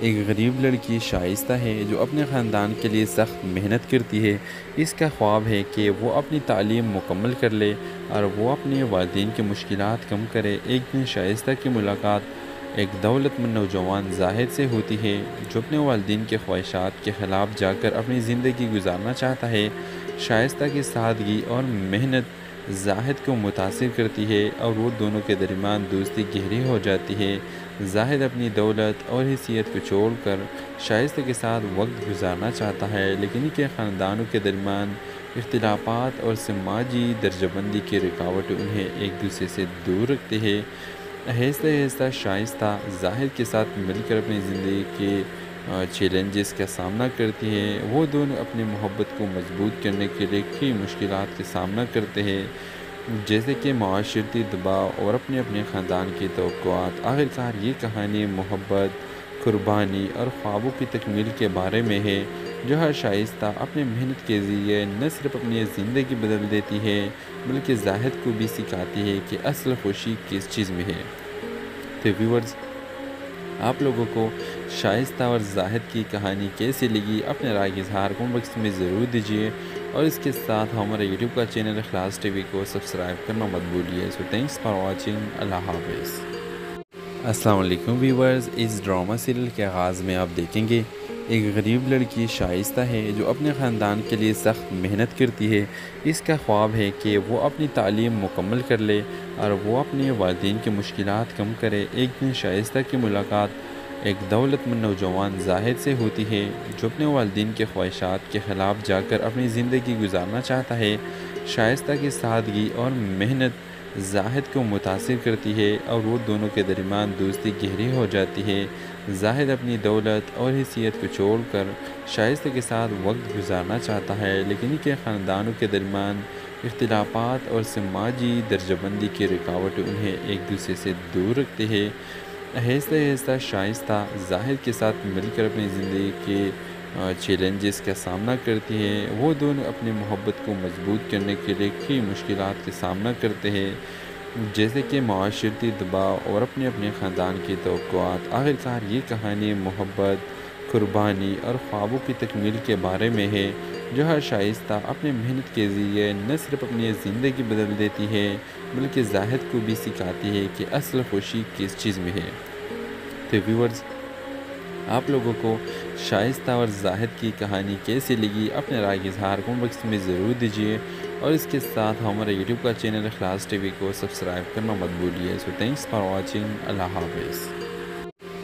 ایک غریب لڑکی شائستہ ہے جو اپنے خاندان کے لیے سخت محنت کرتی ہے۔ اس کا خواب ہے کہ وہ اپنی تعلیم مکمل کر لے اور وہ اپنے والدین کی مشکلات کم کرے۔ ایک دن شائستہ کی ملاقات ایک دولت مند نوجوان زاہد سے ہوتی ہے جو اپنے والدین کے خواہشات کے خلاف جا کر اپنی زندگی گزارنا چاہتا ہے۔ شائستہ کی سادگی اور محنت زاہد کو متاثر کرتی ہے اور وہ دونوں کے درمیان دوستی گہری ہو جاتی ہے۔ زاہد اپنی دولت اور حیثیت کو چھوڑ کر شائستہ کے ساتھ وقت گزارنا چاہتا ہے، لیکن ان کے خاندانوں کے درمیان اختلافات اور سماجی درجہ بندی کی رکاوٹیں انہیں ایک دوسرے سے دور رکھتے ہیں۔ آہستہ آہستہ شائستہ زاہد کے ساتھ مل کر اپنی زندگی کے چیلنجز کا سامنا کرتی ہے۔ وہ دونوں اپنی محبت کو مضبوط کرنے کے لیے کئی مشکلات کا سامنا کرتے ہیں، جیسے کہ معاشرتی دباؤ اور اپنے خاندان کی توقعات۔ آخرکار یہ کہانی محبت، قربانی اور خوابوں کی تکمیل کے بارے میں ہے، جو ہر شائستہ اپنے محنت کے ذریعے نہ صرف اپنی زندگی بدل دیتی ہے بلکہ زاہد کو بھی سکھاتی ہے کہ اصل خوشی کس چیز میں ہے۔ تو ویورز، آپ لوگوں کو شائستہ اور زاہد کی کہانی کیسی لگی؟ اپنے رائے کا اظہار کمنٹ باکس میں ضرور دیجیے، اور اس کے ساتھ ہمارے یوٹیوب کا چینل اخلاص ٹی وی کو سبسکرائب کرنا مت بھولیے۔ سو تھینکس فار واچنگ۔ اللہ حافظ۔ السلام علیکم ویورز، اس ڈرامہ سیریل کے آغاز میں آپ دیکھیں گے ایک غریب لڑکی شائستہ ہے جو اپنے خاندان کے لیے سخت محنت کرتی ہے۔ اس کا خواب ہے کہ وہ اپنی تعلیم مکمل کر لے اور وہ اپنے والدین کی مشکلات کم کرے۔ ایک دن شائستہ کی ملاقات ایک دولت مند نوجوان زاہد سے ہوتی ہے جو اپنے والدین کے خواہشات کے خلاف جا کر اپنی زندگی گزارنا چاہتا ہے۔ شائستہ کی سادگی اور محنت زاہد کو متاثر کرتی ہے اور وہ دونوں کے درمیان دوستی گہری ہو جاتی ہے۔ زاہد اپنی دولت اور حیثیت کو چھوڑ کر شائستہ کے ساتھ وقت گزارنا چاہتا ہے، لیکن ان کے خاندانوں کے درمیان اختلافات اور سماجی درجہ بندی کی رکاوٹیں انہیں ایک دوسرے سے دور رکھتے ہیں۔ آہستہ آہستہ شائستہ زاہد کے ساتھ مل کر اپنی زندگی کے چیلنجز کا سامنا کرتی ہے۔ وہ دونوں اپنی محبت کو مضبوط کرنے کے لیے کئی مشکلات کا سامنا کرتے ہیں، جیسے کہ معاشرتی دباؤ اور اپنے خاندان کی توقعات۔ آخرکار یہ کہانی محبت، قربانی اور خوابوں کی تکمیل کے بارے میں ہے، جو ہر شائستہ اپنے محنت کے ذریعے نہ صرف اپنی زندگی بدل دیتی ہے بلکہ زاہد کو بھی سکھاتی ہے کہ اصل خوشی کس چیز میں ہے۔ تو ویورز، آپ لوگوں کو شائستہ اور زاہد کی کہانی کیسی لگی؟ اپنے رائے کا اظہار کمنٹ باکس میں ضرور دیجیے، اور اس کے ساتھ ہمارے یوٹیوب کا چینل اخلاص ٹی وی کو سبسکرائب کرنا مت بھولیے۔ سو تھینکس فار واچنگ۔ اللہ حافظ۔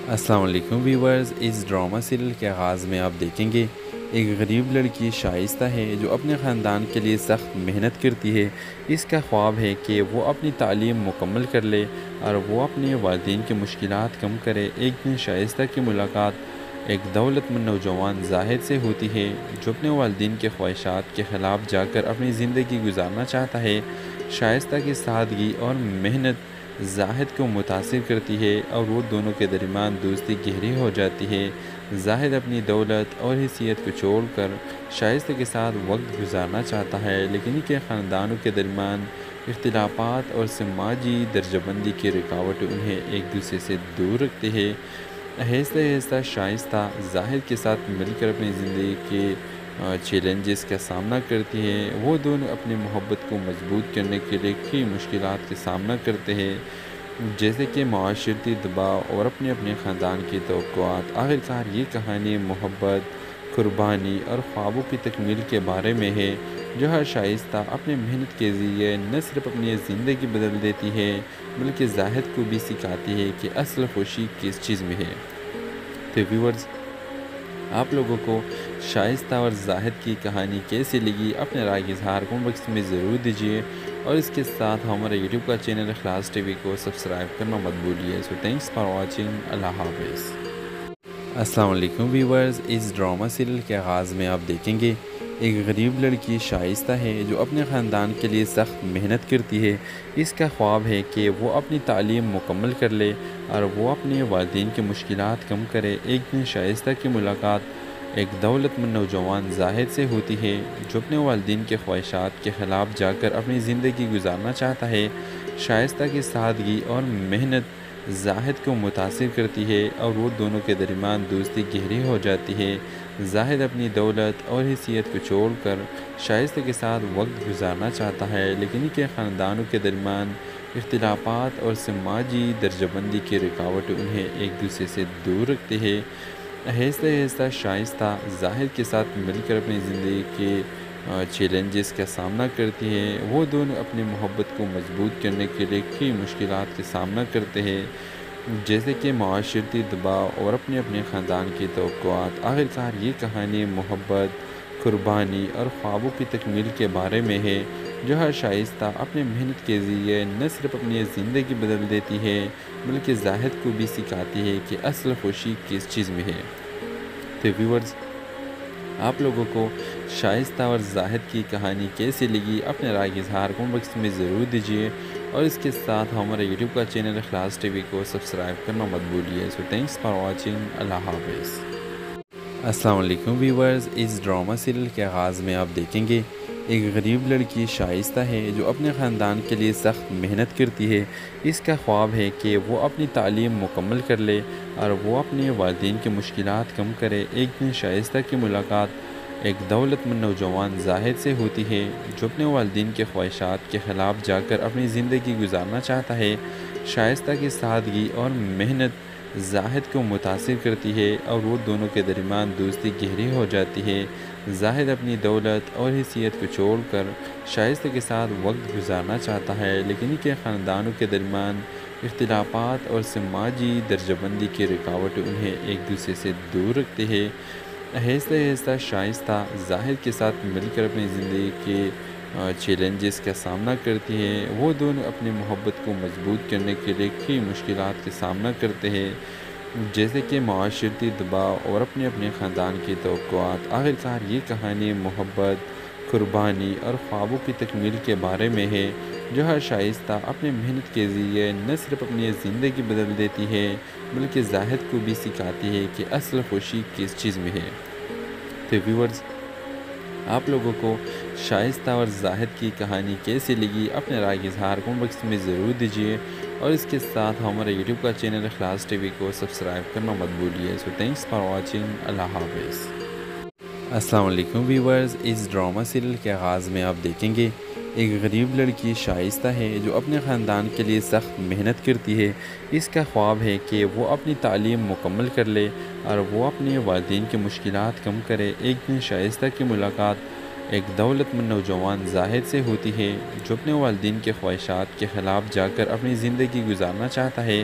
السلام علیکم ویورز، اس ڈرامہ سیریل کے آغاز میں آپ دیکھیں گے ایک غریب لڑکی شائستہ ہے جو اپنے خاندان کے لیے سخت محنت کرتی ہے۔ اس کا خواب ہے کہ وہ اپنی تعلیم مکمل کر لے اور وہ اپنے والدین کی مشکلات کم کرے۔ ایک دن شائستہ کی ملاقات ایک دولت مند نوجوان زاہد سے ہوتی ہے جو اپنے والدین کے خواہشات کے خلاف جا کر اپنی زندگی گزارنا چاہتا ہے۔ شائستہ کی سادگی اور محنت زاہد کو متاثر کرتی ہے اور وہ دونوں کے درمیان دوستی گہری ہو جاتی ہے۔ زاہد اپنی دولت اور حیثیت کو چھوڑ کر شائستہ کے ساتھ وقت گزارنا چاہتا ہے، لیکن ان کے خاندانوں کے درمیان اختلافات اور سماجی درجہ بندی کی رکاوٹیں انہیں ایک دوسرے سے دور رکھتے ہیں۔ آہستہ آہستہ شائستہ زاہد کے ساتھ مل کر اپنی زندگی کے چیلنجز کا سامنا کرتی ہے۔ وہ دونوں اپنی محبت کو مضبوط کرنے کے لیے کئی مشکلات کا سامنا کرتے ہیں، جیسے کہ معاشرتی دباؤ اور اپنے خاندان کی توقعات۔ آخرکار یہ کہانی محبت، قربانی اور خوابوں کی تکمیل کے بارے میں ہے، جو ہر شائستہ اپنے محنت کے ذریعے نہ صرف اپنی زندگی بدل دیتی ہے بلکہ زاہد کو بھی سکھاتی ہے کہ اصل خوشی کس چیز میں ہے۔ تو ویورز، آپ لوگوں کو شائستہ اور زاہد کی کہانی کیسی لگی؟ اپنے رائے کا اظہار کمنٹ باکس میں ضرور دیجیے، اور اس کے ساتھ ہمارے یوٹیوب کا چینل اخلاص ٹی وی کو سبسکرائب کرنا مت بھولیے۔ سو تھینکس فار واچنگ۔ اللہ حافظ۔ السلام علیکم ویورز، اس ڈرامہ سیریل کے آغاز میں آپ دیکھیں گے ایک غریب لڑکی شائستہ ہے جو اپنے خاندان کے لیے سخت محنت کرتی ہے۔ اس کا خواب ہے کہ وہ اپنی تعلیم مکمل کر لے اور وہ اپنے والدین کی مشکلات کم کرے۔ ایک دن شائستہ کی ملاقات ایک دولت مند نوجوان زاہد سے ہوتی ہے جو اپنے والدین کے خواہشات کے خلاف جا کر اپنی زندگی گزارنا چاہتا ہے۔ شائستہ کی سادگی اور محنت زاہد کو متاثر کرتی ہے اور وہ دونوں کے درمیان دوستی گہری ہو جاتی ہے۔ زاہد اپنی دولت اور حیثیت کو چھوڑ کر شائستہ کے ساتھ وقت گزارنا چاہتا ہے، لیکن ان کے خاندانوں کے درمیان اختلافات اور سماجی درجہ بندی کی رکاوٹیں انہیں ایک دوسرے سے دور رکھتے ہیں۔ آہستہ آہستہ شائستہ زاہد کے ساتھ مل کر اپنی زندگی کے چیلنجز کا سامنا کرتی ہیں۔ وہ دونوں اپنی محبت کو مضبوط کرنے کے لیے کئی مشکلات کا سامنا کرتے ہیں، جیسے کہ معاشرتی دباؤ اور اپنے اپنے خاندان کی توقعات۔ آخرکار یہ کہانی محبت، قربانی اور خوابوں کی تکمیل کے بارے میں ہے، جو ہر شائستہ اپنے محنت کے ذریعے نہ صرف اپنی زندگی بدل دیتی ہے بلکہ زاہد کو بھی سکھاتی ہے کہ اصل خوشی کس چیز میں ہے۔ تو ویورز، آپ لوگوں کو شائستہ اور زاہد کی کہانی کیسی لگی؟ اپنے رائے کا اظہار کمنٹ باکس میں ضرور دیجیے، اور اس کے ساتھ ہمارے یوٹیوب کا چینل اخلاص ٹی وی کو سبسکرائب کرنا مت بھولیے۔ سو تھینکس فار واچنگ۔ اللہ حافظ۔ السلام علیکم ویورز، اس ڈرامہ سیریل کے آغاز میں آپ دیکھیں گے ایک غریب لڑکی شائستہ ہے جو اپنے خاندان کے لیے سخت محنت کرتی ہے۔ اس کا خواب ہے کہ وہ اپنی تعلیم مکمل کر لے اور وہ اپنے والدین کی مشکلات کم کرے۔ ایک دن شائستہ کی ملاقات ایک دولت مند نوجوان زاہد سے ہوتی ہے، جو اپنے والدین کے خواہشات کے خلاف جا کر اپنی زندگی گزارنا چاہتا ہے۔ شائستہ کی سادگی اور محنت زاہد کو متاثر کرتی ہے اور وہ دونوں کے درمیان دوستی گہری ہو جاتی ہے۔ زاہد اپنی دولت اور حیثیت کو چھوڑ کر شائستہ کے ساتھ وقت گزارنا چاہتا ہے، لیکن ان کے خاندانوں کے درمیان اختلافات اور سماجی درجہ بندی کی رکاوٹیں انہیں ایک دوسرے سے دور رکھتے ہیں۔ آہستہ آہستہ شائستہ زاہد کے ساتھ مل کر اپنی زندگی کے چیلنجز کا سامنا کرتی ہیں۔ وہ دونوں اپنی محبت کو مضبوط کرنے کے لیے کئی مشکلات کا سامنا کرتے ہیں، جیسے کہ معاشرتی دباؤ اور اپنے اپنے خاندان کی توقعات۔ آخرکار یہ کہانی محبت، قربانی اور خوابوں کی تکمیل کے بارے میں ہے، جو ہر شائستہ اپنے محنت کے ذریعے نہ صرف اپنی زندگی بدل دیتی ہے بلکہ زاہد کو بھی سکھاتی ہے کہ اصل خوشی کس چیز میں ہے۔ تو ویورز، آپ لوگوں کو شائستہ اور زاہد کی کہانی کیسی لگی؟ اپنے رائے کا اظہار کمنٹ باکس میں ضرور دیجیے، اور اس کے ساتھ ہمارے یوٹیوب کا چینل اخلاص ٹی وی کو سبسکرائب کرنا مت بھولیے۔ سو تھینکس فار واچنگ۔ اللہ حافظ۔ السلام علیکم ویورز، اس ڈرامہ سیریل کے آغاز میں آپ دیکھیں گے ایک غریب لڑکی شائستہ ہے جو اپنے خاندان کے لیے سخت محنت کرتی ہے۔ اس کا خواب ہے کہ وہ اپنی تعلیم مکمل کر لے اور وہ اپنے والدین کی مشکلات کم کرے۔ ایک دن شائستہ کی ملاقات ایک دولت مند نوجوان زاہد سے ہوتی ہے، جو اپنے والدین کے خواہشات کے خلاف جا کر اپنی زندگی گزارنا چاہتا ہے۔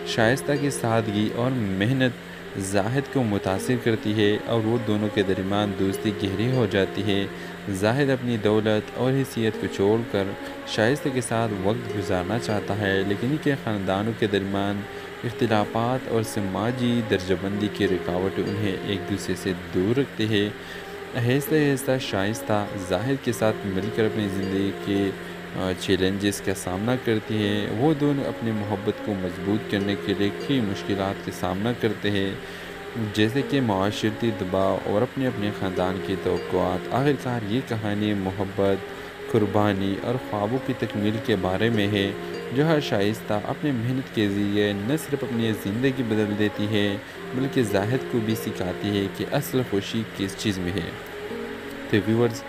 شائستہ کی سادگی اور محنت زاہد کو متاثر کرتی ہے اور وہ دونوں کے درمیان دوستی گہری ہو جاتی ہے۔ زاہد اپنی دولت اور حیثیت کو چھوڑ کر شائستہ کے ساتھ وقت گزارنا چاہتا ہے، لیکن ان کے خاندانوں کے درمیان اختلافات اور سماجی درجہ بندی کی رکاوٹیں انہیں ایک دوسرے سے دور رکھتے ہیں۔ آہستہ آہستہ شائستہ زاہد کے ساتھ مل کر اپنی زندگی کے چیلنجز کا سامنا کرتی ہیں۔ وہ دونوں اپنی محبت کو مضبوط کرنے کے لیے کئی مشکلات کا سامنا کرتے ہیں، جیسے کہ معاشرتی دباؤ اور اپنے اپنے خاندان کی توقعات۔ آخرکار یہ کہانی محبت، قربانی اور خوابوں کی تکمیل کے بارے میں ہے، جو ہر شائستہ اپنے محنت کے ذریعے نہ صرف اپنی زندگی بدل دیتی ہے بلکہ زاہد کو بھی سکھاتی ہے کہ اصل خوشی کس چیز میں ہے۔ تو ویورز،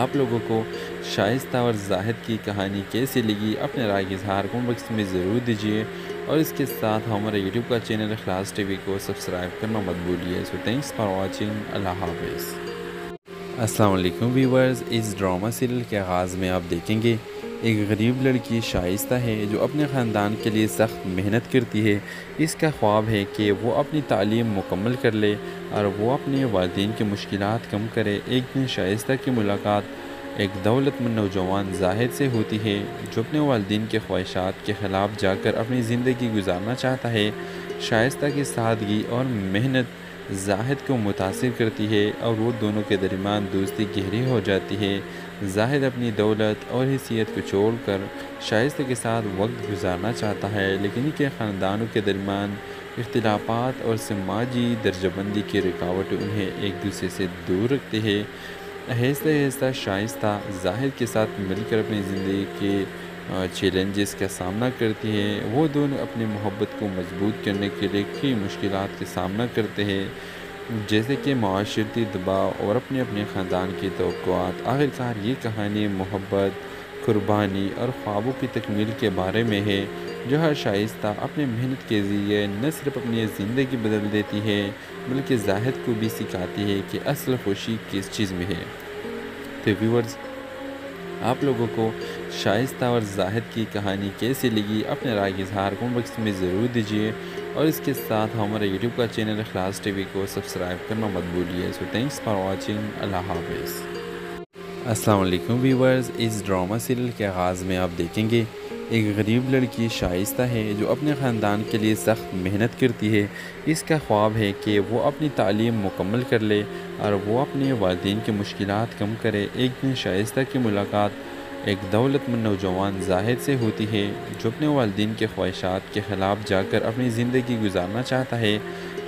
آپ لوگوں کو شائستہ اور زاہد کی کہانی کیسی لگی؟ اپنے رائے کا اظہار کمنٹ باکس میں ضرور دیجیے، اور اس کے ساتھ ہمارے یوٹیوب کا چینل اخلاص ٹی وی کو سبسکرائب کرنا مت بھولیے۔ سو تھینکس فار واچنگ۔ اللہ حافظ۔ السلام علیکم ویورز، اس ڈرامہ سیریل کے آغاز میں آپ دیکھیں گے ایک غریب لڑکی شائستہ ہے جو اپنے خاندان کے لیے سخت محنت کرتی ہے۔ اس کا خواب ہے کہ وہ اپنی تعلیم مکمل کر لے اور وہ اپنے والدین کی مشکلات کم کرے۔ ایک دن شائستہ کی ملاقات ایک دولت مند نوجوان زاہد سے ہوتی ہے، جو اپنے والدین کے خواہشات کے خلاف جا کر اپنی زندگی گزارنا چاہتا ہے۔ شائستہ کی سادگی اور محنت زاہد کو متاثر کرتی ہے اور وہ دونوں کے درمیان دوستی گہری ہو جاتی ہے۔ زاہد اپنی دولت اور حیثیت کو چھوڑ کر شائستہ کے ساتھ وقت گزارنا چاہتا ہے، لیکن ان کے خاندانوں کے درمیان اختلافات اور سماجی درجہ بندی کی رکاوٹیں انہیں ایک دوسرے سے دور رکھتے ہیں۔ آہستہ آہستہ شائستہ زاہد کے ساتھ مل کر اپنی زندگی کے چیلنجز کا سامنا کرتی ہے، وہ دونوں اپنی محبت کو مضبوط کرنے کے لیے کئی مشکلات کا سامنا کرتے ہیں، جیسے کہ معاشرتی دباؤ اور اپنے اپنے خاندان کی توقعات۔ آخرکار یہ کہانی محبت، قربانی اور خوابوں کی تکمیل کے بارے میں ہے، جو ہر شائستہ اپنے محنت کے ذریعے نہ صرف اپنی زندگی بدل دیتی ہے بلکہ زاہد کو بھی سکھاتی ہے کہ اصل خوشی کس چیز میں ہے۔ تو ویورز، آپ لوگوں کو شائستہ اور زاہد کی کہانی کیسی لگی؟ اپنے رائے کا اظہار کمنٹ باکس میں ضرور دیجیے، اور اس کے ساتھ ہمارے یوٹیوب کا چینل اخلاص ٹی وی کو سبسکرائب کرنا مت بھولیے۔ سو تھینکس فار واچنگ، اللہ حافظ۔ السلام علیکم ویورز، اس ڈرامہ سیریل کے آغاز میں آپ دیکھیں گے ایک غریب لڑکی شائستہ ہے جو اپنے خاندان کے لیے سخت محنت کرتی ہے۔ اس کا خواب ہے کہ وہ اپنی تعلیم مکمل کر لے اور وہ اپنے والدین کی مشکلات کم کرے۔ ایک دن شائستہ کی ملاقات ایک دولت مند نوجوان زاہد سے ہوتی ہے جو اپنے والدین کے خواہشات کے خلاف جا کر اپنی زندگی گزارنا چاہتا ہے۔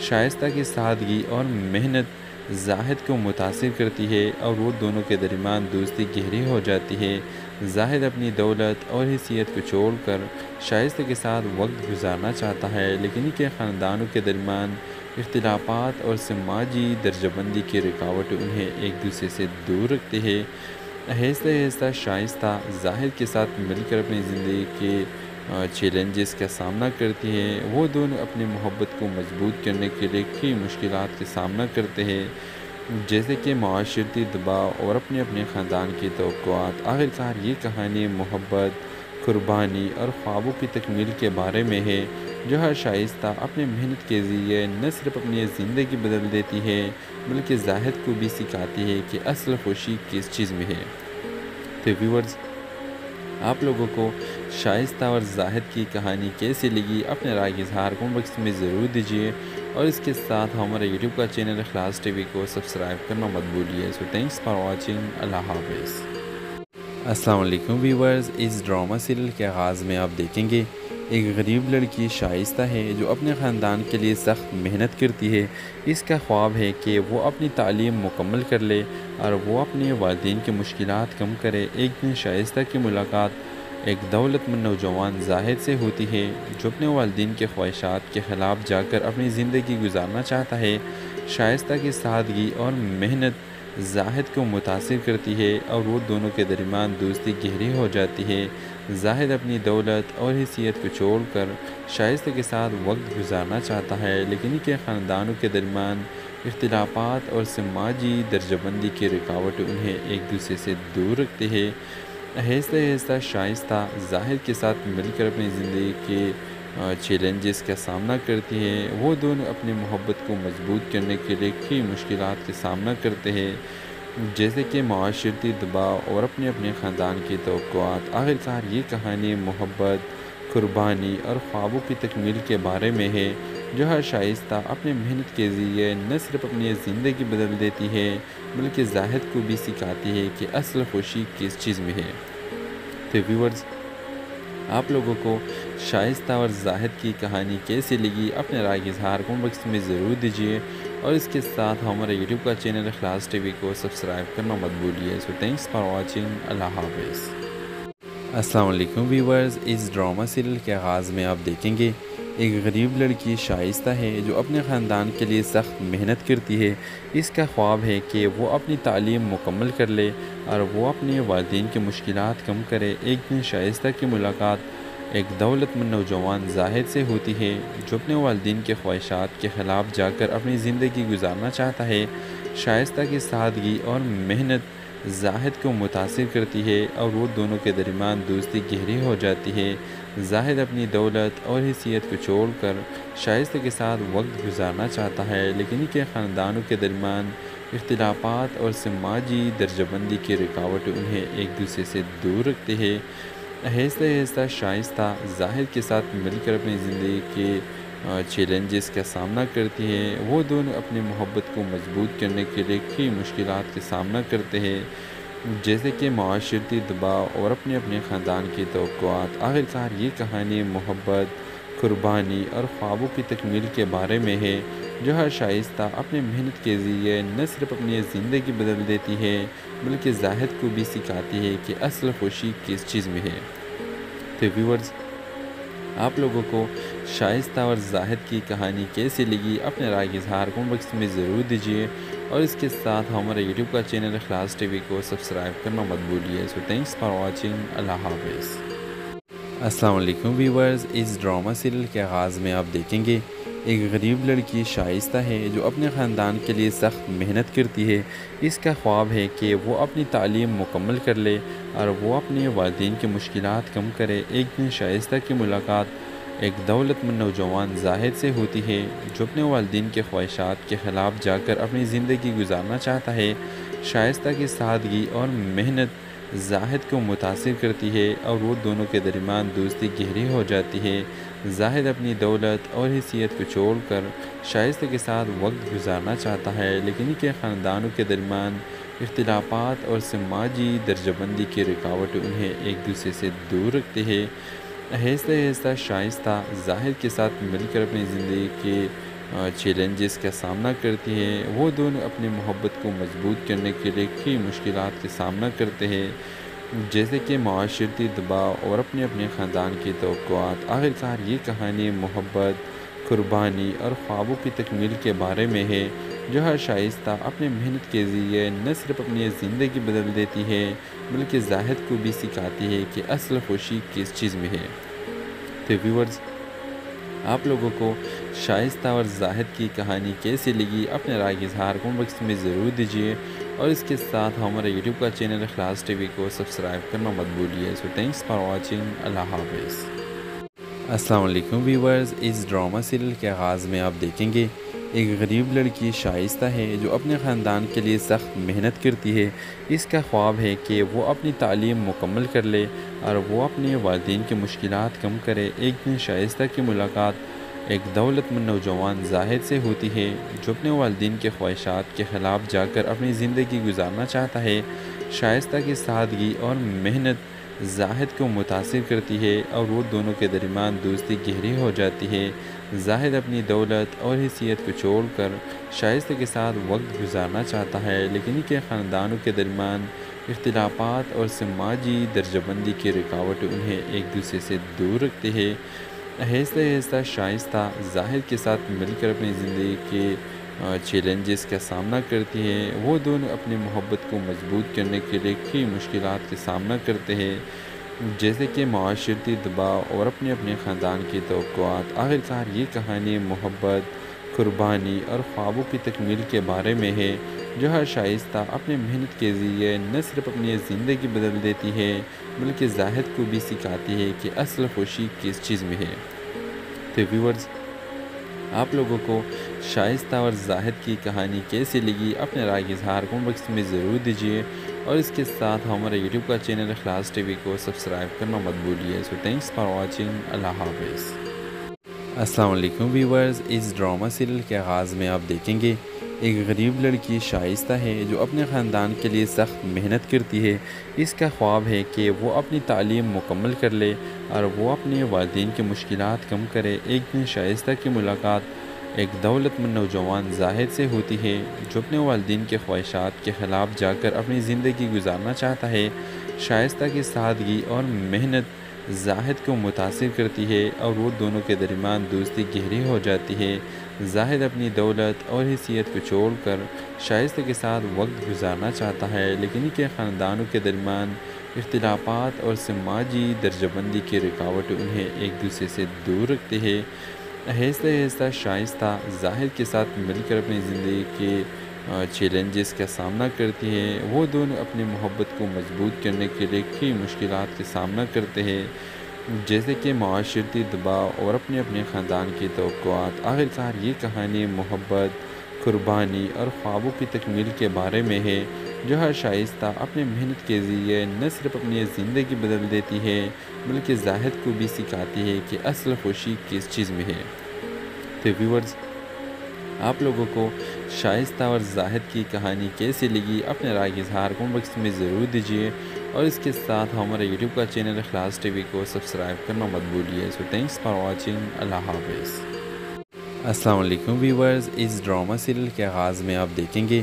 شائستہ کی سادگی اور محنت زاہد کو متاثر کرتی ہے اور وہ دونوں کے درمیان دوستی گہری ہو جاتی ہے۔ زاہد اپنی دولت اور حیثیت کو چھوڑ کر شائستہ کے ساتھ وقت گزارنا چاہتا ہے، لیکن ان کے خاندانوں کے درمیان اختلافات اور سماجی درجہ بندی کی رکاوٹیں انہیں ایک دوسرے سے دور رکھتے ہیں۔ آہستہ آہستہ شائستہ زاہد کے ساتھ مل کر اپنی زندگی کے چیلنجز کا سامنا کرتی ہے۔ وہ دونوں اپنی محبت کو مضبوط کرنے کے لیے کئی مشکلات کا سامنا کرتے ہیں، جیسے کہ معاشرتی دباؤ اور اپنے اپنے خاندان کی توقعات۔ آخرکار یہ کہانی محبت، قربانی اور خوابوں کی تکمیل کے بارے میں ہے، جو ہر شائستہ اپنے محنت کے ذریعے نہ صرف اپنی زندگی بدل دیتی ہے بلکہ زاہد کو بھی سکھاتی ہے کہ اصل خوشی کس چیز میں ہے۔ تو ویورز، آپ لوگوں کو شائستہ اور زاہد کی کہانی کیسی لگی؟ اپنے رائے کا اظہار کمنٹ باکس میں ضرور دیجیے، اور اس کے ساتھ ہمارے یوٹیوب کا چینل اخلاص ٹی وی کو سبسکرائب کرنا مت بھولیے۔ سو تھینکس فار واچنگ، اللہ حافظ۔ السلام علیکم ویورز، اس ڈرامہ سیریل کے آغاز میں آپ دیکھیں گے ایک غریب لڑکی شائستہ ہے جو اپنے خاندان کے لیے سخت محنت کرتی ہے۔ اس کا خواب ہے کہ وہ اپنی تعلیم مکمل کر لے اور وہ اپنے والدین کی مشکلات کم کرے۔ ایک دن شائستہ کی ملاقات ایک دولت مند نوجوان زاہد سے ہوتی ہے جو اپنے والدین کے خواہشات کے خلاف جا کر اپنی زندگی گزارنا چاہتا ہے۔ شائستہ کی سادگی اور محنت زاہد کو متاثر کرتی ہے اور وہ دونوں کے درمیان دوستی گہری ہو جاتی ہے۔ زاہد اپنی دولت اور حیثیت کو چھوڑ کر شائستہ کے ساتھ وقت گزارنا چاہتا ہے، لیکن ان کے خاندانوں کے درمیان اختلافات اور سماجی درجہ بندی کی رکاوٹیں انہیں ایک دوسرے سے دور رکھتے ہیں۔ آہستہ آہستہ شائستہ زاہد کے ساتھ مل کر اپنی زندگی کے چیلنجز کا سامنا کرتی ہے۔ وہ دونوں اپنی محبت کو مضبوط کرنے کے لیے کئی مشکلات کا سامنا کرتے ہیں، جیسے کہ معاشرتی دباؤ اور اپنے اپنے خاندان کی توقعات۔ آخرکار یہ کہانی محبت، قربانی اور خوابوں کی تکمیل کے بارے میں ہے، جو ہر شائستہ اپنے محنت کے ذریعے نہ صرف اپنی زندگی بدل دیتی ہے بلکہ زاہد کو بھی سکھاتی ہے کہ اصل خوشی کس چیز میں ہے۔ تو ویورز، آپ لوگوں کو شائستہ اور زاہد کی کہانی کیسی لگی؟ اپنے رائے کا اظہار کمنٹ باکس میں ضرور دیجیے، اور اس کے ساتھ ہمارے یوٹیوب کا چینل اخلاص ٹی وی کو سبسکرائب کرنا مت بھولیے۔ سو تھینکس فار واچنگ، اللہ حافظ۔ تو ویورز، آپ لوگوں کو شائستہ اور زاہد کی کہانی کیسی لگی؟ اپنے رائے کا اظہار کمنٹ باکس میں ضرور دیجیے، اور اس کے ساتھ ہمارے یوٹیوب کا چینل اخلاص ٹی وی کو سبسکرائب کرنا مت بھولیے۔ سو تھینکس فار واچنگ، اللہ حافظ۔ السلام علیکم ویورز، اس ڈرامہ سیریل کے آغاز میں آپ دیکھیں گے ایک غریب لڑکی شائستہ ہے جو اپنے خاندان کے لیے سخت محنت کرتی ہے۔ اس کا خواب ہے کہ وہ اپنی تعلیم مکمل کر لے اور وہ اپنے والدین کی مشکلات کم کرے۔ ایک دن شائستہ کی ملاقات ایک دولت مند نوجوان زاہد سے ہوتی ہے جو اپنے والدین کے خواہشات کے خلاف جا کر اپنی زندگی گزارنا چاہتا ہے۔ شائستہ کی سادگی اور محنت زاہد کو متاثر کرتی ہے اور وہ دونوں کے درمیان دوستی گہری ہو جاتی ہے۔ زاہد اپنی دولت اور حیثیت کو چھوڑ کر شائستہ کے ساتھ وقت گزارنا چاہتا ہے، لیکن ان کے خاندانوں کے درمیان اختلافات اور سماجی درجہ بندی کی رکاوٹیں انہیں ایک دوسرے سے دور رکھتے ہیں۔ آہستہ آہستہ شائستہ زاہد کے ساتھ مل کر اپنی زندگی کے چیلنجز کا سامنا کرتی ہے۔ وہ دونوں اپنی محبت کو مضبوط کرنے کے لیے کئی مشکلات کا سامنا کرتے ہیں، جیسے کہ معاشرتی دباؤ اور اپنے اپنے خاندان کی توقعات۔ آخرکار یہ کہانی محبت، قربانی اور خوابوں کی تکمیل کے بارے میں ہے، جو ہر شائستہ اپنے محنت کے ذریعے نہ صرف اپنی زندگی بدل دیتی ہے بلکہ زاہد کو بھی سکھاتی ہے کہ اصل خوشی کس چیز میں ہے۔ تو ویورز، آپ لوگوں کو شائستہ اور زاہد کی کہانی کیسی لگی اپنے رائے کا اظہار کمنٹ باکس میں ضرور دیجیے، اور اس کے ساتھ ہمارے یوٹیوب کا چینل اخلاص ٹی وی کو سبسکرائب کرنا مت بھولیے۔ سو تھینکس فار واچنگ، اللہ حافظ۔ السلام علیکم ویورز، اس ڈرامہ سیریل کے آغاز میں آپ دیکھیں گے ایک غریب لڑکی شائستہ ہے جو اپنے خاندان کے لیے سخت محنت کرتی ہے۔ اس کا خواب ہے کہ وہ اپنی تعلیم مکمل کر لے اور وہ اپنے والدین کی مشکلات کم کرے۔ ایک دن شائستہ کی ملاقات ایک دولت مند نوجوان زاہد سے ہوتی ہے جو اپنے والدین کے خواہشات کے خلاف جا کر اپنی زندگی گزارنا چاہتا ہے۔ شائستہ کی سادگی اور محنت زاہد کو متاثر کرتی ہے اور وہ دونوں کے درمیان دوستی گہری ہو جاتی ہے۔ زاہد اپنی دولت اور حیثیت کو چھوڑ کر شائستہ کے ساتھ وقت گزارنا چاہتا ہے، لیکن ان کے خاندانوں کے درمیان اختلافات اور سماجی درجہ بندی کی رکاوٹیں انہیں ایک دوسرے سے دور رکھتے ہیں۔ آہستہ آہستہ شائستہ زاہد کے ساتھ مل کر اپنی زندگی کے چیلنجز کا سامنا کرتی ہے۔ وہ دونوں اپنی محبت کو مضبوط کرنے کے لیے کئی مشکلات کا سامنا کرتے ہیں، جیسے کہ معاشرتی دباؤ اور اپنے خاندان کی توقعات۔ آخرکار یہ کہانی محبت، قربانی اور خوابوں کی تکمیل کے بارے میں ہے، جو ہر شائستہ اپنے محنت کے ذریعے نہ صرف اپنی زندگی بدل دیتی ہے بلکہ زاہد کو بھی سکھاتی ہے کہ اصل خوشی کس چیز میں ہے۔ تو ویورز، آپ لوگوں کو شائستہ اور زاہد کی کہانی کیسی لگی اپنے رائے کا اظہار کمنٹ باکس میں ضرور دیجیے، اور اس کے ساتھ ہمارے یوٹیوب کا چینل اخلاص ٹی وی کو سبسکرائب کرنا مت بھولیے۔ سو تھینکس فار واچنگ، اللہ حافظ۔ السلام علیکم ویورز، اس ڈرامہ سیریل کے آغاز میں آپ دیکھیں گے ایک غریب لڑکی شائستہ ہے جو اپنے خاندان کے لیے سخت محنت کرتی ہے۔ اس کا خواب ہے کہ وہ اپنی تعلیم مکمل کر لے اور وہ اپنے والدین کی مشکلات کم کرے۔ ایک دن شائستہ کی ملاقات ایک دولت مند نوجوان زاہد سے ہوتی ہے جو اپنے والدین کے خواہشات کے خلاف جا کر اپنی زندگی گزارنا چاہتا ہے۔ شائستہ کی سادگی اور محنت زاہد کو متاثر کرتی ہے اور وہ دونوں کے درمیان دوستی گہری ہو جاتی ہے۔ زاہد اپنی دولت اور حیثیت کو چھوڑ کر شائستہ کے ساتھ وقت گزارنا چاہتا ہے، لیکن ان کے خاندانوں کے درمیان اختلافات اور سماجی درجہ بندی کی رکاوٹیں انہیں ایک دوسرے سے دور رکھتے ہیں۔ آہستہ آہستہ شائستہ زاہد کے ساتھ مل کر اپنی زندگی کے چیلنجز کا سامنا کرتی ہے۔ وہ دونوں اپنی محبت کو مضبوط کرنے کے لیے کئی مشکلات کا سامنا کرتے ہیں، جیسے کہ معاشرتی دباؤ اور اپنے خاندان کی توقعات۔ آخرکار یہ کہانی محبت، قربانی اور خوابوں کی تکمیل کے بارے میں ہے، جو ہر شائستہ اپنے محنت کے ذریعے نہ صرف اپنی زندگی بدل دیتی ہے بلکہ زاہد کو بھی سکھاتی ہے کہ اصل خوشی کس چیز میں ہے۔ تو ویورز، آپ لوگوں کو شائستہ اور زاہد کی کہانی کیسی لگی اپنے رائے کا اظہار کمنٹ باکس میں ضرور دیجیے، اور اس کے ساتھ ہمارے یوٹیوب کا چینل اخلاص ٹی وی کو سبسکرائب کرنا مت بھولیے۔ سو تھینکس فار واچنگ، اللہ حافظ۔ السلام علیکم ویورز، اس ڈرامہ سیریل کے آغاز میں آپ دیکھیں گے ایک غریب لڑکی شائستہ ہے جو اپنے خاندان کے لیے سخت محنت کرتی ہے۔ اس کا خواب ہے کہ وہ اپنی تعلیم مکمل کر لے اور وہ اپنے والدین کی مشکلات کم کرے۔ ایک دن شائستہ کی ملاقات ایک دولت مند نوجوان زاہد سے ہوتی ہے جو اپنے والدین کے خواہشات کے خلاف جا کر اپنی زندگی گزارنا چاہتا ہے۔ شائستہ کی سادگی اور محنت زاہد کو متاثر کرتی ہے اور وہ دونوں کے درمیان دوستی گہری ہو جاتی ہے۔ زاہد اپنی دولت اور حیثیت کو چھوڑ کر شائستہ کے ساتھ وقت گزارنا چاہتا ہے، لیکن ان کے خاندانوں کے درمیان اختلافات اور سماجی درجہ بندی کی رکاوٹیں انہیں ایک دوسرے سے دور رکھتے ہیں۔ آہستہ آہستہ شائستہ زاہد کے ساتھ مل کر اپنی زندگی کے چیلنجز کا سامنا کرتی ہے۔ وہ دونوں اپنی محبت کو مضبوط کرنے کے لیے کئی مشکلات کا سامنا کرتے ہیں، جیسے کہ معاشرتی دباؤ اور اپنے خاندان کی توقعات۔ آخرکار یہ کہانی محبت، قربانی اور خوابوں کی تکمیل کے بارے میں ہے، جو ہر شائستہ اپنے محنت کے ذریعے نہ صرف اپنی زندگی بدل دیتی ہے بلکہ زاہد کو بھی سکھاتی ہے کہ اصل خوشی کس چیز میں ہے۔ تو ویورز، آپ لوگوں کو شائستہ اور زاہد کی کہانی کیسی لگی اپنے رائے کا اظہار کمنٹ باکس میں ضرور دیجیے، اور اس کے ساتھ ہمارے یوٹیوب کا چینل اخلاص ٹی وی کو سبسکرائب کرنا مت بھولیے۔ سو تھینکس فار واچنگ، اللہ حافظ۔ السلام علیکم ویورز، اس ڈرامہ سیریل کے آغاز میں آپ دیکھیں گے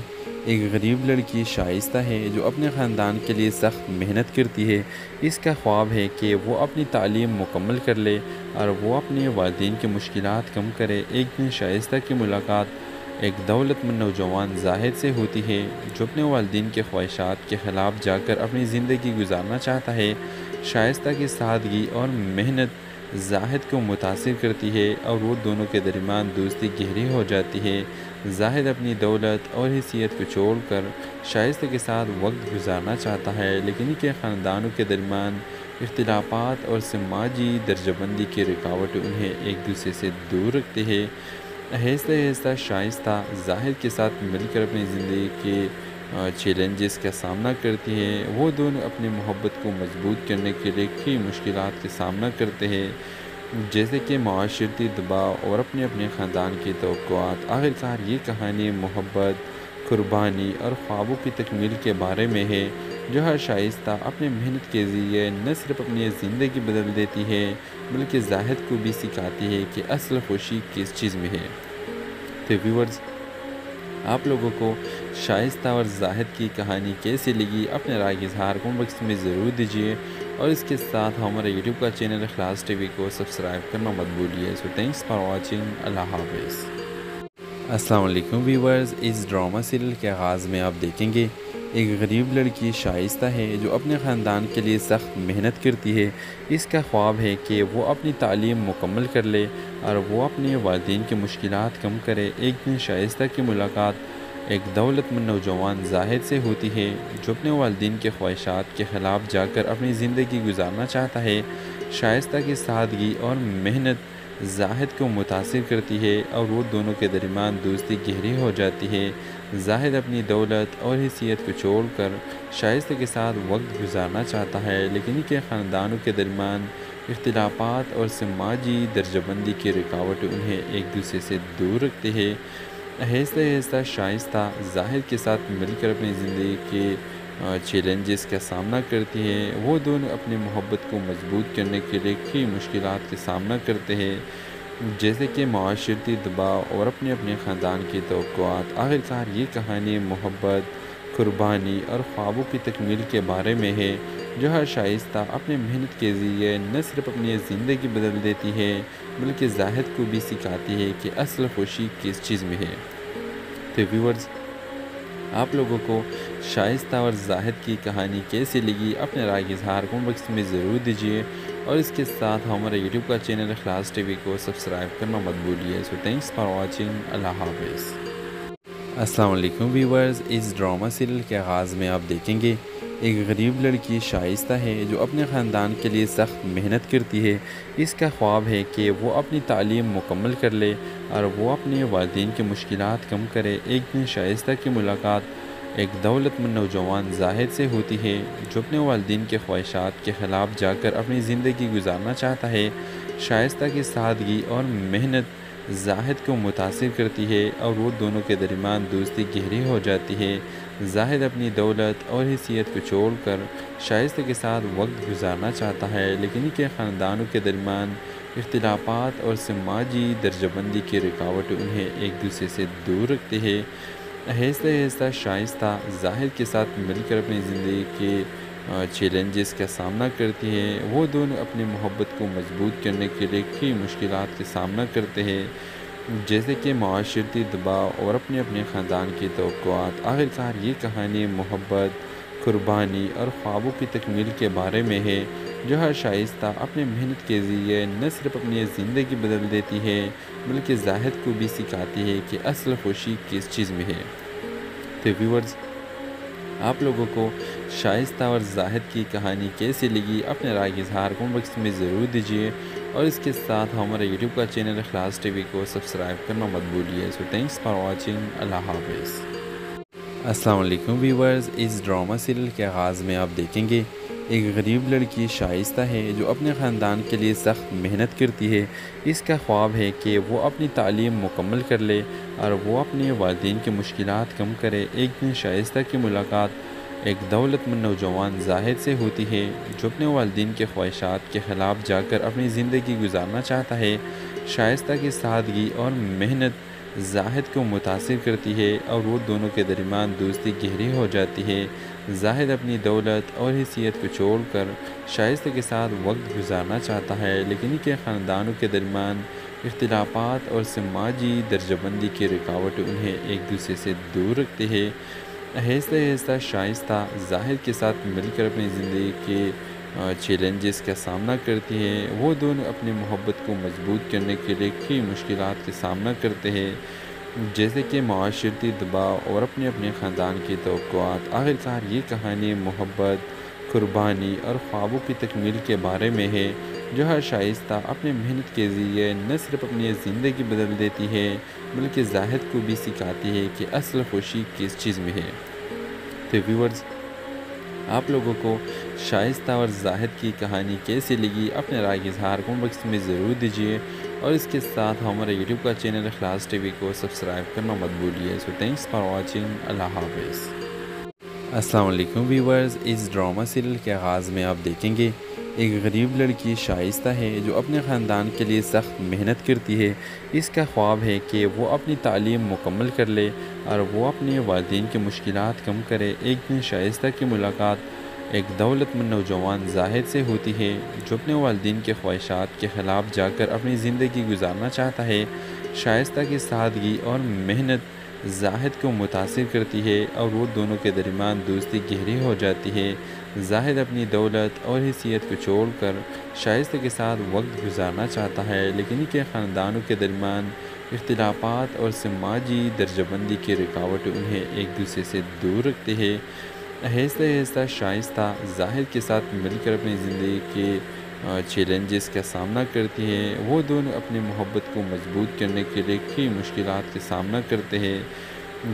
ایک غریب لڑکی شائستہ ہے جو اپنے خاندان کے لیے سخت محنت کرتی ہے۔ اس کا خواب ہے کہ وہ اپنی تعلیم مکمل کر لے اور وہ اپنے والدین کی مشکلات کم کرے۔ ایک دن شائستہ کی ملاقات ایک دولت مند نوجوان زاہد سے ہوتی ہے جو اپنے والدین کے خواہشات کے خلاف جا کر اپنی زندگی گزارنا چاہتا ہے۔ شائستہ کی سادگی اور محنت زاہد کو متاثر کرتی ہے اور وہ دونوں کے درمیان دوستی گہری ہو جاتی ہے۔ زاہد اپنی دولت اور حیثیت کو چھوڑ کر شائستہ کے ساتھ وقت گزارنا چاہتا ہے، لیکن ان کے خاندانوں کے درمیان اختلافات اور سماجی درجہ بندی کی رکاوٹیں انہیں ایک دوسرے سے دور رکھتے ہیں۔ آہستہ آہستہ شائستہ زاہد کے ساتھ مل کر اپنی زندگی کے چیلنجز کا سامنا کرتی ہے۔ وہ دونوں اپنی محبت کو مضبوط کرنے کے لیے کئی مشکلات کا سامنا کرتے ہیں، جیسے کہ معاشرتی دباؤ اور اپنے خاندان کی توقعات۔ آخرکار یہ کہانی محبت، قربانی اور خوابوں کی تکمیل کے بارے میں ہے، جو ہر شائستہ اپنے محنت کے ذریعے نہ صرف اپنی زندگی بدل دیتی ہے بلکہ زاہد کو بھی سکھاتی ہے کہ اصل خوشی کس چیز میں ہے۔ تو ویورز، آپ لوگوں کو شائستہ اور زاہد کی کہانی کیسی لگی؟ اپنے رائے کا اظہار کمنٹ باکس میں ضرور دیجیے، اور اس کے ساتھ ہمارے یوٹیوب کا چینل اخلاص ٹی وی کو سبسکرائب کرنا مت بھولیے۔ سو تھینکس فار واچنگ۔ اللہ حافظ۔ السلام علیکم ویورز، اس ڈرامہ سیریل کے آغاز میں آپ دیکھیں گے ایک غریب لڑکی شائستہ ہے جو اپنے خاندان کے لیے سخت محنت کرتی ہے۔ اس کا خواب ہے کہ وہ اپنی تعلیم مکمل کر لے اور وہ اپنے والدین کی مشکلات کم کرے۔ ایک دن شائستہ کی ملاقات ایک دولت مند نوجوان زاہد سے ہوتی ہے جو اپنے والدین کے خواہشات کے خلاف جا کر اپنی زندگی گزارنا چاہتا ہے۔ شائستہ کی سادگی اور محنت زاہد کو متاثر کرتی ہے اور وہ دونوں کے درمیان دوستی گہری ہو جاتی ہے۔ زاہد اپنی دولت اور حیثیت کو چھوڑ کر شائستہ کے ساتھ وقت گزارنا چاہتا ہے، لیکن ان کے خاندانوں کے درمیان اختلافات اور سماجی درجہ بندی کی رکاوٹیں انہیں ایک دوسرے سے دور رکھتے ہیں۔ آہستہ آہستہ شائستہ زاہد کے ساتھ مل کر اپنی زندگی کے چیلنجز کا سامنا کرتی ہے۔ وہ دونوں اپنی محبت کو مضبوط کرنے کے لیے کئی مشکلات کا سامنا کرتے ہیں، جیسے کہ معاشرتی دباؤ اور اپنے خاندان کی توقعات۔ آخرکار یہ کہانی محبت، قربانی اور خوابوں کی تکمیل کے بارے میں ہے، جو ہر شائستہ اپنے محنت کے ذریعے نہ صرف اپنی زندگی بدل دیتی ہے بلکہ زاہد کو بھی سکھاتی ہے کہ اصل خوشی کس چیز میں ہے۔ تو ویورز، آپ لوگوں کو شائستہ اور زاہد کی کہانی کیسی لگی؟ اپنے رائے کا اظہار کمنٹ باکس میں ضرور دیجیے، اور اس کے ساتھ ہمارے یوٹیوب کا چینل اخلاص ٹی وی کو سبسکرائب کرنا مت بھولیے۔ سو تھینکس فار واچنگ۔ اللہ حافظ۔ السلام علیکم ویورز، اس ڈرامہ سیریل کے آغاز میں آپ دیکھیں گے ایک غریب لڑکی شائستہ ہے جو اپنے خاندان کے لیے سخت محنت کرتی ہے۔ اس کا خواب ہے کہ وہ اپنی تعلیم مکمل کر لے اور وہ اپنے والدین کی مشکلات کم کرے۔ ایک دن شائستہ کی ملاقات ایک دولت مند نوجوان زاہد سے ہوتی ہے جو اپنے والدین کے خواہشات کے خلاف جا کر اپنی زندگی گزارنا چاہتا ہے۔ شائستہ کی سادگی اور محنت زاہد کو متاثر کرتی ہے اور وہ دونوں کے درمیان دوستی گہری ہو جاتی ہے۔ زاہد اپنی دولت اور حیثیت کو چھوڑ کر شائستہ کے ساتھ وقت گزارنا چاہتا ہے، لیکن ان کے خاندانوں کے درمیان اختلافات اور سماجی درجہ بندی کی رکاوٹیں انہیں ایک دوسرے سے دور رکھتے ہیں۔ آہستہ آہستہ شائستہ زاہد کے ساتھ مل کر اپنی زندگی کے چیلنجز کا سامنا کرتی ہے۔ وہ دونوں اپنی محبت کو مضبوط کرنے کے لیے کئی مشکلات کا سامنا کرتے ہیں، جیسے کہ معاشرتی دباؤ اور اپنے خاندان کی توقعات۔ آخرکار یہ کہانی محبت، قربانی اور خوابوں کی تکمیل کے بارے میں ہے، جو ہر شائستہ اپنے محنت کے ذریعے نہ صرف اپنی زندگی بدل دیتی ہے بلکہ زاہد کو بھی سکھاتی ہے کہ اصل خوشی کس چیز میں ہے۔ تو ویورز، آپ لوگوں کو شائستہ اور زاہد کی کہانی کیسی لگی؟ اپنے رائے کا اظہار کمنٹ باکس میں ضرور دیجیے، اور اس کے ساتھ ہمارے یوٹیوب کا چینل اخلاص ٹی وی کو سبسکرائب کرنا مت بھولیے۔ سو تھینکس فار واچنگ۔ اللہ حافظ۔ السلام علیکم ویورز، اس ڈرامہ سیریل کے آغاز میں آپ دیکھیں گے ایک غریب لڑکی شائستہ ہے جو اپنے خاندان کے لیے سخت محنت کرتی ہے۔ اس کا خواب ہے کہ وہ اپنی تعلیم مکمل کر لے اور وہ اپنے والدین کی مشکلات کم کرے۔ ایک دن شائستہ کی ملاقات ایک دولت مند نوجوان زاہد سے ہوتی ہے جو اپنے والدین کے خواہشات کے خلاف جا کر اپنی زندگی گزارنا چاہتا ہے۔ شائستہ کی سادگی اور محنت زاہد کو متاثر کرتی ہے اور وہ دونوں کے درمیان دوستی گہری ہو جاتی ہے۔ زاہد اپنی دولت اور حیثیت کو چھوڑ کر شائستہ کے ساتھ وقت گزارنا چاہتا ہے، لیکن ان کے خاندانوں کے درمیان اختلافات اور سماجی درجہ بندی کی رکاوٹیں انہیں ایک دوسرے سے دور رکھتے ہیں۔ آہستہ آہستہ شائستہ زاہد کے ساتھ مل کر اپنی زندگی کے چیلنجز کا سامنا کرتی ہیں۔ وہ دونوں اپنی محبت کو مضبوط کرنے کے لیے کئی مشکلات کا سامنا کرتے ہیں، جیسے کہ معاشرتی دباؤ اور اپنے اپنے خاندان کی توقعات۔ آخرکار یہ کہانی محبت، قربانی اور خوابوں کی تکمیل کے بارے میں ہے، جو ہر شائستہ اپنے محنت کے ذریعے نہ صرف اپنی زندگی بدل دیتی ہے بلکہ زاہد کو بھی سکھاتی ہے کہ اصل خوشی کس چیز میں ہے۔ تو ویورز، آپ لوگوں کو شائستہ اور زاہد کی کہانی کیسی لگی؟ اپنے رائے کا اظہار کمنٹ باکس میں ضرور دیجیے، اور اس کے ساتھ ہمارے یوٹیوب کا چینل اخلاص ٹی وی کو سبسکرائب کرنا مت بھولیے۔ سو تھینکس فار واچنگ۔ اللہ حافظ۔ السلام علیکم ویورز، اس ڈرامہ سیریل کے آغاز میں آپ دیکھیں گے ایک غریب لڑکی شائستہ ہے جو اپنے خاندان کے لیے سخت محنت کرتی ہے۔ اس کا خواب ہے کہ وہ اپنی تعلیم مکمل کر لے اور وہ اپنے والدین کی مشکلات کم کرے۔ ایک دن شائستہ کی ملاقات ایک دولت مند نوجوان زاہد سے ہوتی ہے، جو اپنے والدین کے خواہشات کے خلاف جا کر اپنی زندگی گزارنا چاہتا ہے۔ شائستہ کی سادگی اور محنت زاہد کو متاثر کرتی ہے اور وہ دونوں کے درمیان دوستی گہری ہو جاتی ہے۔ زاہد اپنی دولت اور حیثیت کو چھوڑ کر شائستہ کے ساتھ وقت گزارنا چاہتا ہے، لیکن ان کے خاندانوں کے درمیان اختلافات اور سماجی درجہ بندی کی رکاوٹیں انہیں ایک دوسرے سے دور رکھتے ہیں۔ آہستہ آہستہ شائستہ زاہد کے ساتھ مل کر اپنی زندگی کے چیلنجز کا سامنا کرتی ہیں۔ وہ دونوں اپنی محبت کو مضبوط کرنے کے لیے کئی مشکلات کا سامنا کرتے ہیں،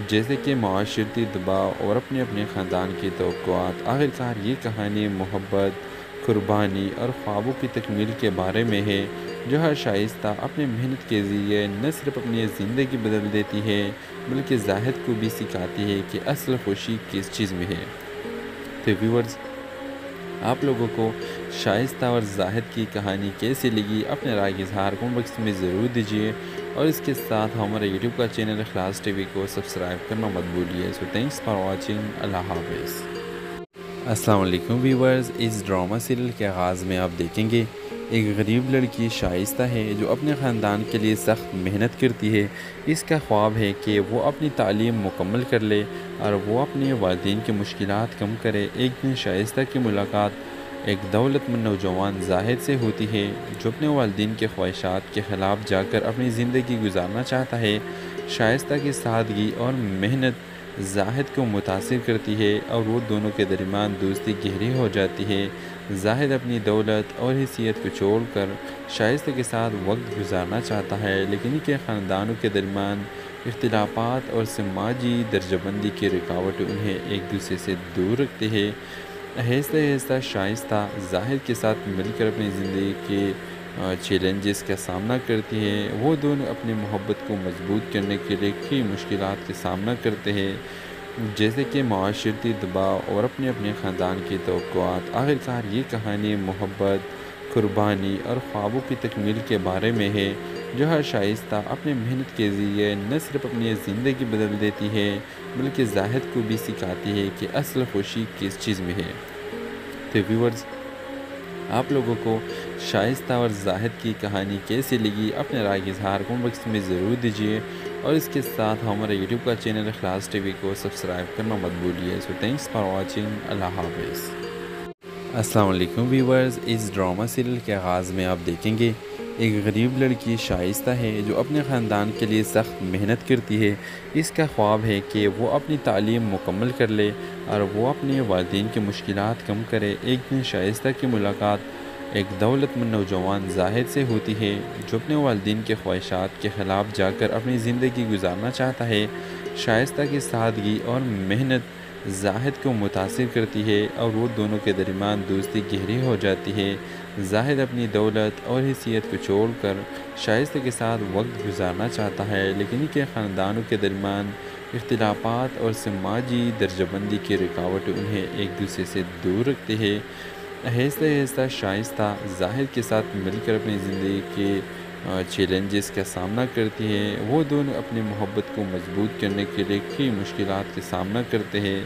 جیسے کہ معاشرتی دباؤ اور اپنے اپنے خاندان کی توقعات۔ آخرکار یہ کہانی محبت، قربانی اور خوابوں کی تکمیل کے بارے میں ہے، جو ہر شائستہ اپنے محنت کے ذریعے نہ صرف اپنی زندگی بدل دیتی ہے بلکہ زاہد کو بھی سکھاتی ہے کہ اصل خوشی کس چیز میں ہے۔ تو ویورز، آپ لوگوں کو شائستہ اور زاہد کی کہانی کیسی لگی؟ اپنے رائے کا اظہار کمنٹ باکس میں ضرور دیجیے، اور اس کے ساتھ ہمارے یوٹیوب کا چینل اخلاص ٹی وی کو سبسکرائب کرنا مت بھولیے۔ سو تھینکس فار واچنگ۔ اللہ حافظ۔ السلام علیکم ویورز، اس ڈرامہ سیریل کے آغاز میں آپ دیکھیں گے ایک غریب لڑکی شائستہ ہے جو اپنے خاندان کے لیے سخت محنت کرتی ہے۔ اس کا خواب ہے کہ وہ اپنی تعلیم مکمل کر لے اور وہ اپنے والدین کی مشکلات کم کرے۔ ایک دن شائستہ کی ملاقات ایک دولت مند نوجوان زاہد سے ہوتی ہے، جو اپنے والدین کے خواہشات کے خلاف جا کر اپنی زندگی گزارنا چاہتا ہے۔ شائستہ کی سادگی اور محنت زاہد کو متاثر کرتی ہے اور وہ دونوں کے درمیان دوستی گہری ہو جاتی ہے۔ زاہد اپنی دولت اور حیثیت کو چھوڑ کر شائستہ کے ساتھ وقت گزارنا چاہتا ہے، لیکن ان کے خاندانوں کے درمیان اختلافات اور سماجی درجہ بندی کی رکاوٹیں انہیں ایک دوسرے سے دور رکھتے ہیں۔ آہستہ آہستہ شائستہ زاہد کے ساتھ مل کر اپنی زندگی کے چیلنجز کا سامنا کرتی ہیں۔ وہ دونوں اپنی محبت کو مضبوط کرنے کے لیے کئی مشکلات کا سامنا کرتے ہیں، جیسے کہ معاشرتی دباؤ اور اپنے اپنے خاندان کی توقعات۔ آخرکار یہ کہانی محبت، قربانی اور خوابوں کی تکمیل کے بارے میں ہے، جو ہر شائستہ اپنے محنت کے ذریعے نہ صرف اپنی زندگی بدل دیتی ہے بلکہ زاہد کو بھی سکھاتی ہے کہ اصل خوشی کس چیز میں ہے۔ تو ویورز، آپ لوگوں کو شائستہ اور زاہد کی کہانی کیسی لگی؟ اپنے رائے کا اظہار کمنٹ باکس میں ضرور دیجیے، اور اس کے ساتھ ہمارے یوٹیوب کا چینل اخلاص ٹی وی کو سبسکرائب کرنا مت بھولیے۔ سو تھینکس فار واچنگ۔ اللہ حافظ۔ السلام علیکم ویورز، اس ڈرامہ سیریل کے آغاز میں آپ دیکھیں گے ایک غریب لڑکی شائستہ ہے جو اپنے خاندان کے لیے سخت محنت کرتی ہے۔ اس کا خواب ہے کہ وہ اپنی تعلیم مکمل کر لے اور وہ اپنے والدین کی مشکلات کم کرے۔ ایک دن شائستہ کی ملاقات ایک دولت مند نوجوان زاہد سے ہوتی ہے، جو اپنے والدین کے خواہشات کے خلاف جا کر اپنی زندگی گزارنا چاہتا ہے۔ شائستہ کی سادگی اور محنت زاہد کو متاثر کرتی ہے اور وہ دونوں کے درمیان دوستی گہری ہو جاتی ہے۔ زاہد اپنی دولت اور حیثیت کو چھوڑ کر شائستہ کے ساتھ وقت گزارنا چاہتا ہے، لیکن ان کے خاندانوں کے درمیان اختلافات اور سماجی درجہ بندی کی رکاوٹیں انہیں ایک دوسرے سے دور رکھتے ہیں۔ آہستہ آہستہ شائستہ زاہد کے ساتھ مل کر اپنی زندگی کے چیلنجز کا سامنا کرتی ہے، وہ دونوں اپنی محبت کو مضبوط کرنے کے لیے کئی مشکلات کا سامنا کرتے ہیں،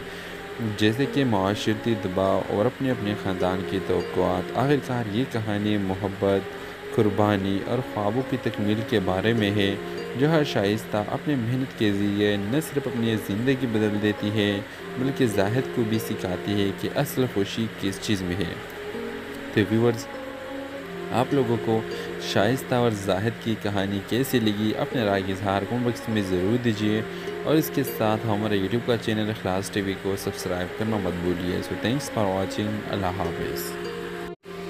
جیسے کہ معاشرتی دباؤ اور اپنے اپنے خاندان کی توقعات۔ آخرکار یہ کہانی محبت، قربانی اور خوابوں کی تکمیل کے بارے میں ہے، جو ہر شائستہ اپنے محنت کے ذریعے نہ صرف اپنی زندگی بدل دیتی ہے بلکہ زاہد کو بھی سکھاتی ہے کہ اصل خوشی کس چیز میں ہے۔ تو ویورز، آپ لوگوں کو شائستہ اور زاہد کی کہانی کیسی لگی؟ اپنے رائے کا اظہار کمنٹ باکس میں ضرور دیجیے، اور اس کے ساتھ ہمارے یوٹیوب کا چینل اخلاص ٹی وی کو سبسکرائب کرنا مت بھولیے۔ سو تھینکس فار واچنگ۔ اللہ حافظ۔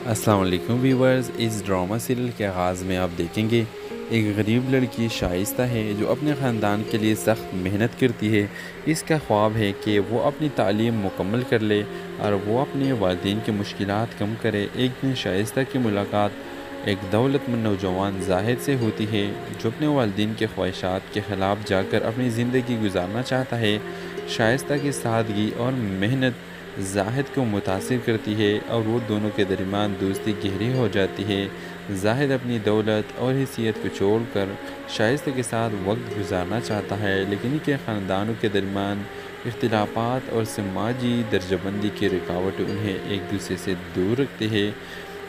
السلام علیکم ویورز، اس ڈرامہ سیریل کے آغاز میں آپ دیکھیں گے ایک غریب لڑکی شائستہ ہے جو اپنے خاندان کے لیے سخت محنت کرتی ہے۔ اس کا خواب ہے کہ وہ اپنی تعلیم مکمل کر لے اور وہ اپنے والدین کی مشکلات کم کرے۔ ایک دن شائستہ کی ملاقات ایک دولت مند نوجوان زاہد سے ہوتی ہے جو اپنے والدین کے خواہشات کے خلاف جا کر اپنی زندگی گزارنا چاہتا ہے۔ شائستہ کی سادگی اور محنت زاہد کو متاثر کرتی ہے اور وہ دونوں کے درمیان دوستی گہری ہو جاتی ہے۔ زاہد اپنی دولت اور حیثیت کو چھوڑ کر شائستہ کے ساتھ وقت گزارنا چاہتا ہے، لیکن ان کے خاندانوں کے درمیان اختلافات اور سماجی درجہ بندی کی رکاوٹیں انہیں ایک دوسرے سے دور رکھتے ہیں۔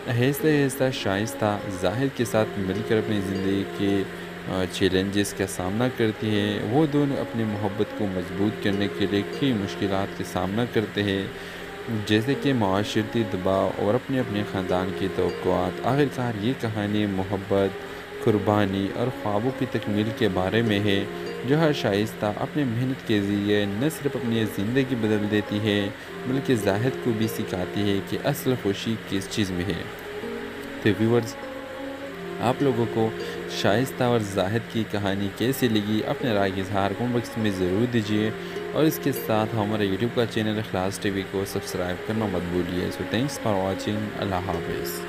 آہستہ آہستہ شائستہ زاہد کے ساتھ مل کر اپنی زندگی کے چیلنجز کا سامنا کرتی ہے۔ وہ دونوں اپنی محبت کو مضبوط کرنے کے لیے کئی مشکلات کا سامنا کرتے ہیں، جیسے کہ معاشرتی دباؤ اور اپنے اپنے خاندان کی توقعات۔ آخرکار یہ کہانی محبت، قربانی اور خوابوں کی تکمیل کے بارے میں ہے، جو ہر شائستہ اپنے محنت کے ذریعے نہ صرف اپنی زندگی بدل دیتی ہے بلکہ زاہد کو بھی سکھاتی ہے کہ اصل خوشی کس چیز میں ہے۔ تو ویورز، آپ لوگوں کو شائستہ اور زاہد کی کہانی کیسی لگی؟ اپنے رائے کا اظہار کمنٹ باکس میں ضرور دیجیے، اور اس کے ساتھ ہمارے یوٹیوب کا چینل اخلاص ٹی وی کو سبسکرائب کرنا مت بھولیے۔ سو تھینکس فار واچنگ۔ اللہ حافظ۔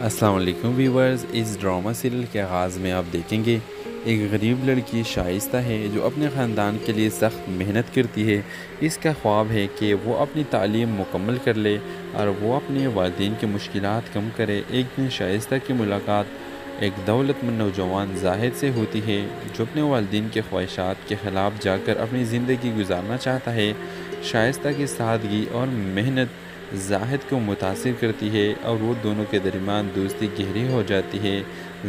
السلام علیکم ویورز، اس ڈرامہ سیریل کے آغاز میں آپ دیکھیں گے ایک غریب لڑکی شائستہ ہے جو اپنے خاندان کے لیے سخت محنت کرتی ہے۔ اس کا خواب ہے کہ وہ اپنی تعلیم مکمل کر لے اور وہ اپنے والدین کی مشکلات کم کرے۔ ایک دن شائستہ کی ملاقات ایک دولت مند نوجوان زاہد سے ہوتی ہے جو اپنے والدین کے خواہشات کے خلاف جا کر اپنی زندگی گزارنا چاہتا ہے۔ شائستہ کی سادگی اور محنت زاہد کو متاثر کرتی ہے اور وہ دونوں کے درمیان دوستی گہری ہو جاتی ہے۔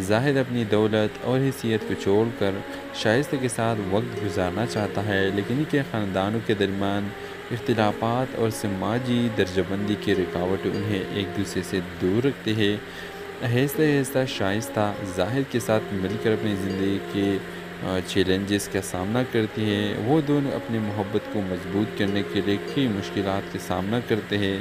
زاہد اپنی دولت اور حیثیت کو چھوڑ کر شائستہ کے ساتھ وقت گزارنا چاہتا ہے، لیکن ان کے خاندانوں کے درمیان اختلافات اور سماجی درجہ بندی کی رکاوٹیں انہیں ایک دوسرے سے دور رکھتے ہیں۔ آہستہ آہستہ شائستہ زاہد کے ساتھ مل کر اپنی زندگی کے چیلنجز کا سامنا کرتی ہے۔ وہ دونوں اپنی محبت کو مضبوط کرنے کے لیے کئی مشکلات کا سامنا کرتے ہیں،